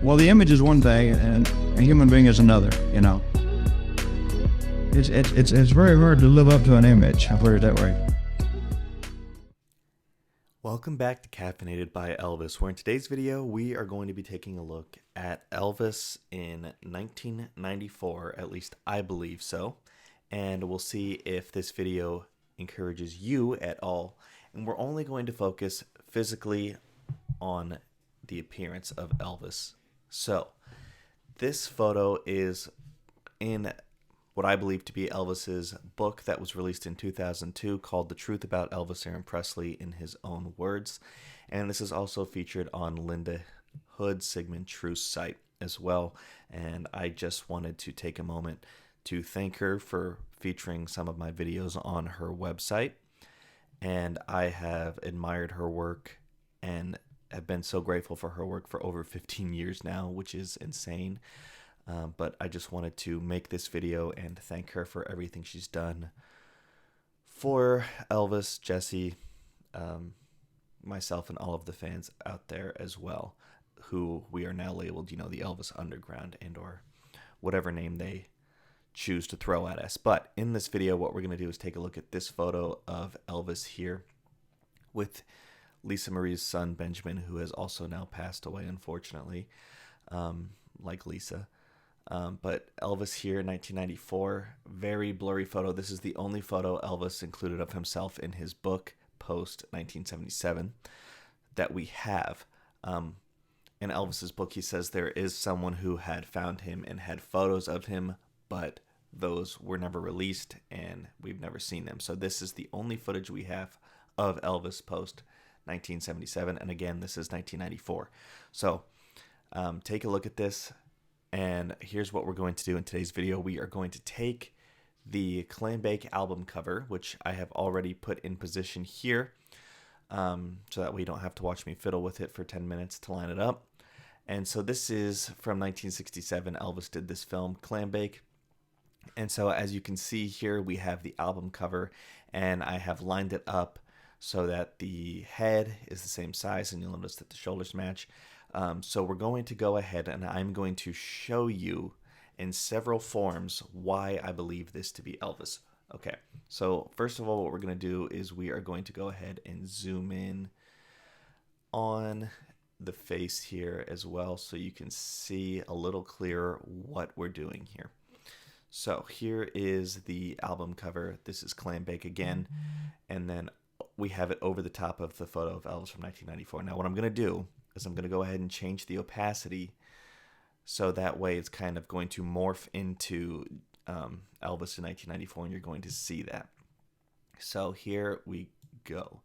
Well, the image is one thing, and a human being is another. You know, it's very hard to live up to an image. I'll put it that way. Welcome back to Caffeinated by Elvis, where in today's video we are going to be taking a look at Elvis in 1994, at least I believe so, and we'll see if this video encourages you at all. And we're only going to focus physically on the appearance of Elvis. So, this photo is in what I believe to be Elvis's book that was released in 2002 called The Truth About Elvis Aaron Presley in His Own Words. And this is also featured on Linda Hood Sigmund Truth's site as well. And I just wanted to take a moment to thank her for featuring some of my videos on her website. And I have admired her work and have been so grateful for her work for over 15 years now, which is insane. But I just wanted to make this video and thank her for everything she's done for Elvis, Jesse, myself, and all of the fans out there as well, who we are now labeled, the Elvis Underground and or whatever name they choose to throw at us. But in this video, what we're going to do is take a look at this photo of Elvis here with Lisa Marie's son, Benjamin, who has also now passed away, unfortunately, like Lisa. But Elvis here in 1994, very blurry photo. This is the only photo Elvis included of himself in his book post 1977 that we have. In Elvis's book, he says there is someone who had found him and had photos of him, but those were never released and we've never seen them. So this is the only footage we have of Elvis post 1977. And again, this is 1994. So take a look at this. And here's what we're going to do in today's video. We are going to take the Clambake album cover, which I have already put in position here, so that we don't have to watch me fiddle with it for 10 minutes to line it up. And so this is from 1967. Elvis did this film, Clambake. And so as you can see here, we have the album cover, and I have lined it up so that the head is the same size, and you'll notice that the shoulders match. So we're going to go ahead and I'm going to show you in several forms why I believe this to be Elvis. Okay, so first of all, what we're going to do is we are going to go ahead and zoom in on the face here as well so you can see a little clearer what we're doing here. So here is the album cover. This is Clambake again, and then we have it over the top of the photo of Elvis from 1994. Now what I'm going to do is I'm going to go ahead and change the opacity so that way it's kind of going to morph into Elvis in 1994, and you're going to see that. So here we go.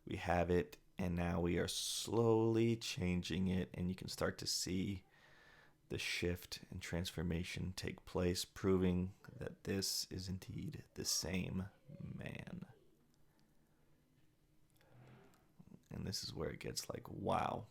We have it, and now we are slowly changing it, and you can start to see the shift and transformation take place, proving that this is indeed the same man. And this is where it gets like, wow.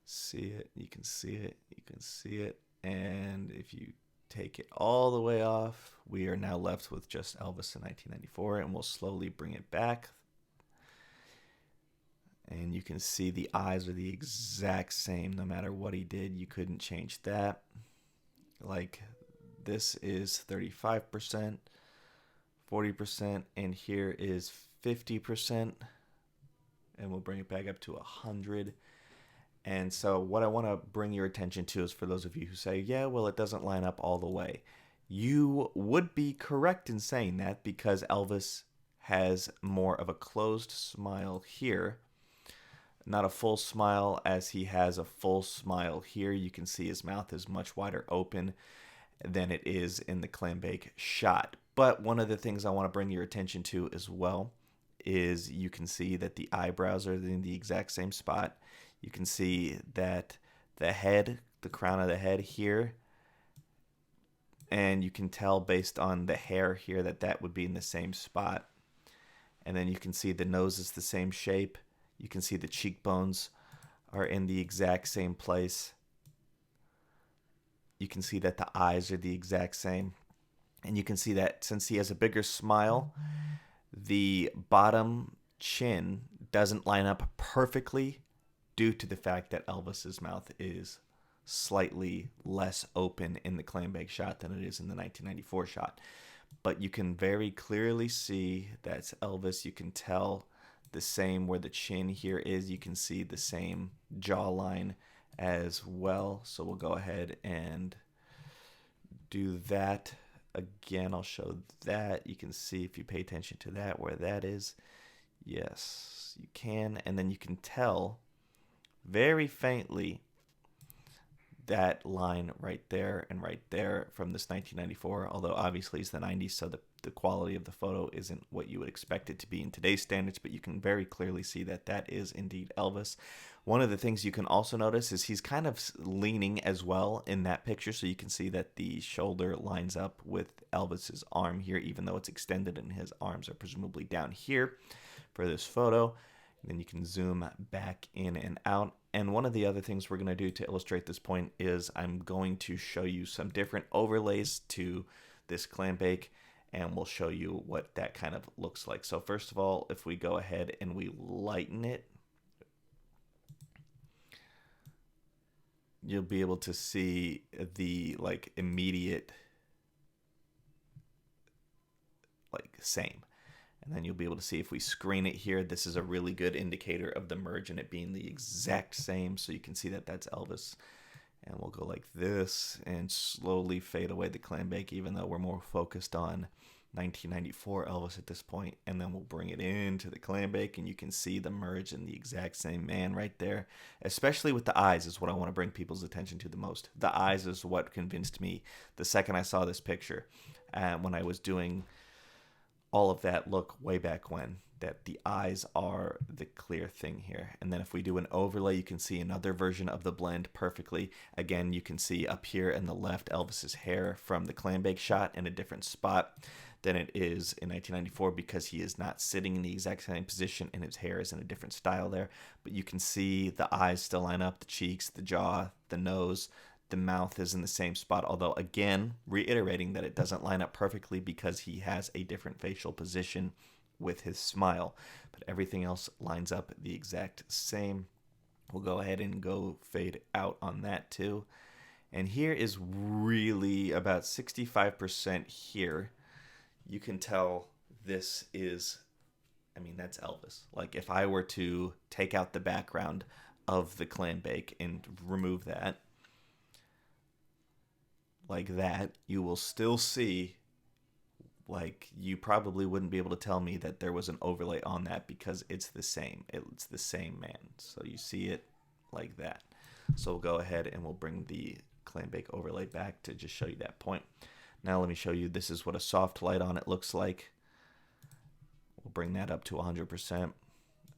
See it, you can see it, you can see it. And if you take it all the way off, we are now left with just Elvis in 1994, and we'll slowly bring it back. And you can see the eyes are the exact same. No matter what he did, you couldn't change that. Like, this is 35%, 40%, and here is 50%. And we'll bring it back up to 100. And so what I want to bring your attention to is for those of you who say, yeah, well, it doesn't line up all the way. You would be correct in saying that because Elvis has more of a closed smile here. Not a full smile as he has a full smile here. You can see his mouth is much wider open than it is in the Clambake shot. But one of the things I want to bring your attention to as well is you can see that the eyebrows are in the exact same spot. You can see that the head, the crown of the head here, and you can tell based on the hair here that that would be in the same spot. And then you can see the nose is the same shape. You can see the cheekbones are in the exact same place. You can see that the eyes are the exact same. And you can see that since he has a bigger smile, the bottom chin doesn't line up perfectly due to the fact that Elvis's mouth is slightly less open in the Clambake shot than it is in the 1994 shot. But you can very clearly see that's Elvis. You can tell the same where the chin here is. You can see the same jawline as well. So we'll go ahead and do that again. I'll show that. You can see if you pay attention to that where that is. Yes, you can. And then you can tell very faintly that line right there and right there from this 1994, although obviously it's the 90s, so the quality of the photo isn't what you would expect it to be in today's standards, but you can very clearly see that that is indeed Elvis. One of the things you can also notice is he's kind of leaning as well in that picture, so you can see that the shoulder lines up with Elvis's arm here, even though it's extended and his arms are presumably down here for this photo. And then you can zoom back in and out. And one of the other things we're going to do to illustrate this point is I'm going to show you some different overlays to this Clambake, and we'll show you what that kind of looks like. So first of all, if we go ahead and we lighten it, you'll be able to see the immediate same. And then you'll be able to see if we screen it here, this is a really good indicator of the merge and it being the exact same. So you can see that that's Elvis. And we'll go like this and slowly fade away the Clambake, even though we're more focused on 1994 Elvis at this point. And then we'll bring it into the Clambake and you can see the merge and the exact same man right there. Especially with the eyes is what I want to bring people's attention to the most. The eyes is what convinced me the second I saw this picture. When I was doing all of that look way back when, that the eyes are the clear thing here. And then if we do an overlay, you can see another version of the blend perfectly. Again, you can see up here in the left Elvis's hair from the Clambake shot in a different spot than it is in 1994 because he is not sitting in the exact same position and his hair is in a different style there. But you can see the eyes still line up, the cheeks, the jaw, the nose. The mouth is in the same spot, although again, reiterating that it doesn't line up perfectly because he has a different facial position with his smile. But everything else lines up the exact same. We'll go ahead and go fade out on that too. And here is really about 65% here. You can tell this is, that's Elvis. Like if I were to take out the background of the Clambake and remove that, like that, you will still see, you probably wouldn't be able to tell me that there was an overlay on that because it's the same. It's the same man. So you see it like that. So we'll go ahead and we'll bring the Clambake overlay back to just show you that point. Now let me show you, this is what a soft light on it looks like. We'll bring that up to 100%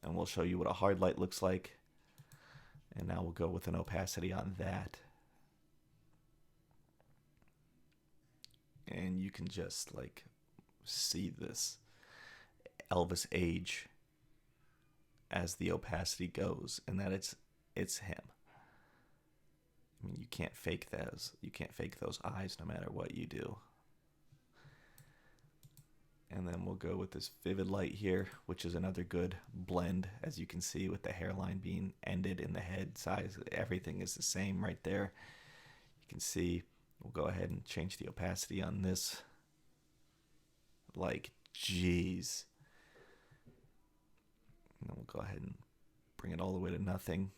and we'll show you what a hard light looks like. And now we'll go with an opacity on that. And you can just see this Elvis age as the opacity goes, and that it's him. You can't fake those. You can't fake those eyes no matter what you do. And then we'll go with this vivid light here, which is another good blend, as you can see with the hairline being ended in the head size. Everything is the same right there. You can see. We'll go ahead and change the opacity on this. Geez. And then we'll go ahead and bring it all the way to nothing.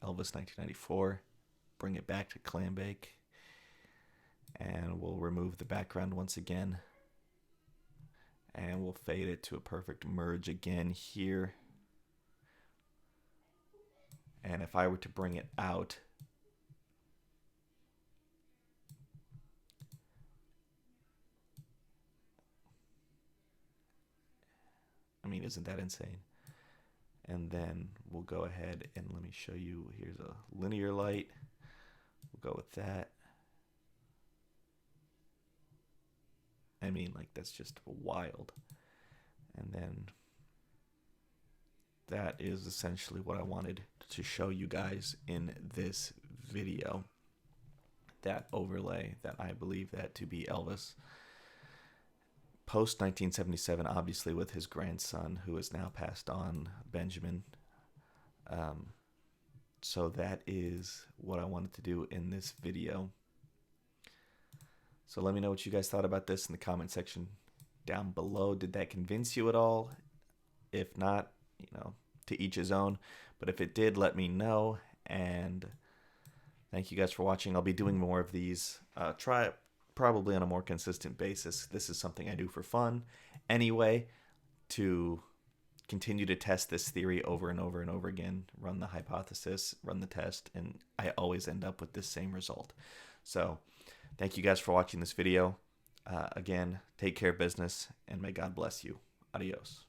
Elvis 1994. Bring it back to Clambake. And we'll remove the background once again. And we'll fade it to a perfect merge again here. And if I were to bring it out, isn't that insane? And then we'll go ahead and let me show you. Here's a linear light. We'll go with that. That's just wild. And then that is essentially what I wanted to show you guys in this video. That overlay, that I believe that to be Elvis. Post 1977, obviously with his grandson, who is now passed on, Benjamin. So that is what I wanted to do in this video. So let me know what you guys thought about this in the comment section down below. Did that convince you at all? If not, to each his own. But if it did, let me know. And thank you guys for watching. I'll be doing more of these. Try probably on a more consistent basis. This is something I do for fun anyway, to continue to test this theory over and over and over again, run the hypothesis, run the test, and I always end up with this same result. So thank you guys for watching this video. Again, take care of business, and may God bless you. Adios.